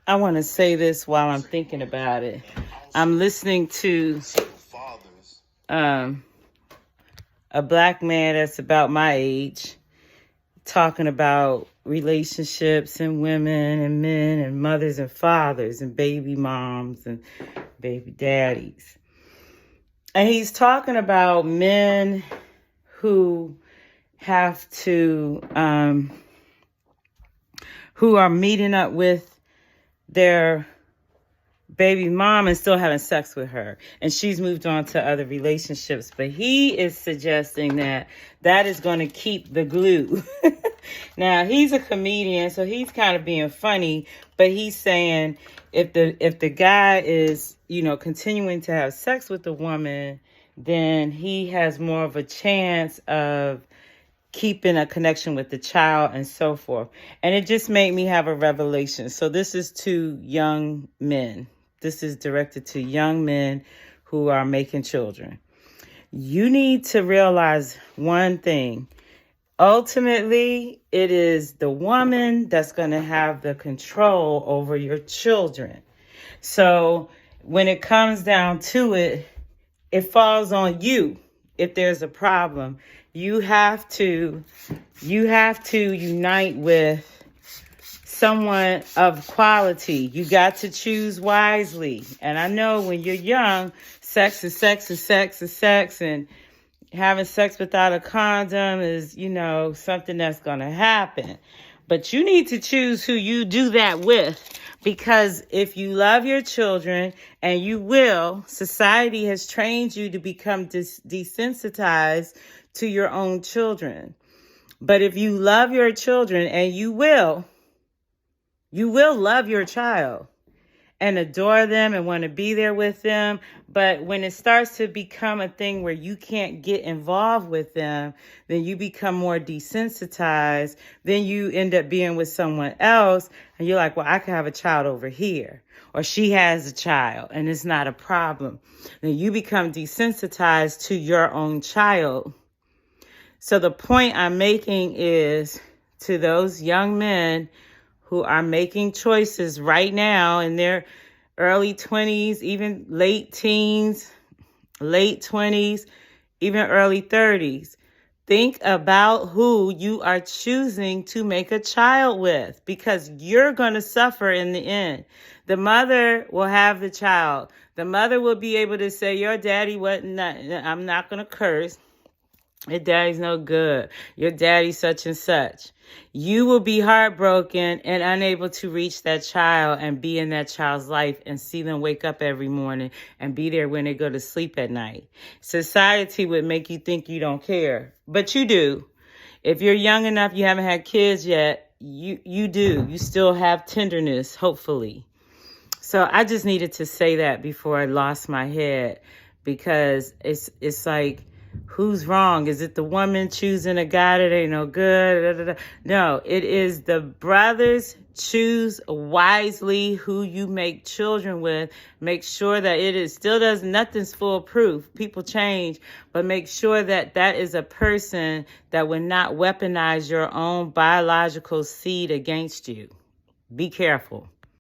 I want to say this while I'm thinking about it. I'm listening to a black man that's about my age talking about relationships and women and men and mothers and fathers and baby moms and baby daddies. And he's talking about men who have to, who are meeting up with their baby mom and still having sex with her. And she's moved on to other relationships. But he is suggesting that that is going to keep the glue. Now, he's a comedian, so he's kind of being funny. But he's saying if the guy is, continuing to have sex with the woman, then he has more of a chance of keeping a connection with the child and so forth. And it just made me have a revelation. So this is to young men. This is directed to young men who are making children. You need to realize one thing. Ultimately, it is the woman that's going to have the control over your children. So when it comes down to it, it falls on you if there's a problem. You have to unite with someone of quality. You got to choose wisely. And I know when you're young, sex is sex is sex is sex, and having sex without a condom is, something that's going to happen. But you need to choose who you do that with, because if you love your children, and you will, society has trained you to become desensitized to your own children. But if you love your children, and you will love your child and adore them and want to be there with them. But when it starts to become a thing where you can't get involved with them, then you become more desensitized. Then you end up being with someone else and you're like, well, I can have a child over here. Or she has a child and it's not a problem. Then you become desensitized to your own child. So the point I'm making is to those young men who are making choices right now in their early 20s, even late teens, late 20s, even early 30s. Think about who you are choosing to make a child with, because you're going to suffer in the end. The mother will have the child. The mother will be able to say, your daddy wasn't, I'm not going to curse. Your daddy's no good. Your daddy's such and such. You will be heartbroken and unable to reach that child and be in that child's life and see them wake up every morning and be there when they go to sleep at night. Society would make you think you don't care, but you do. If you're young enough, you haven't had kids yet, you do. You still have tenderness, hopefully. So I just needed to say that before I lost my head, because it's like, who's wrong? Is it the woman choosing a guy that ain't no good? No, it is the brothers. Choose wisely who you make children with. Make sure that nothing's foolproof. People change, but make sure that that is a person that will not weaponize your own biological seed against you. Be careful.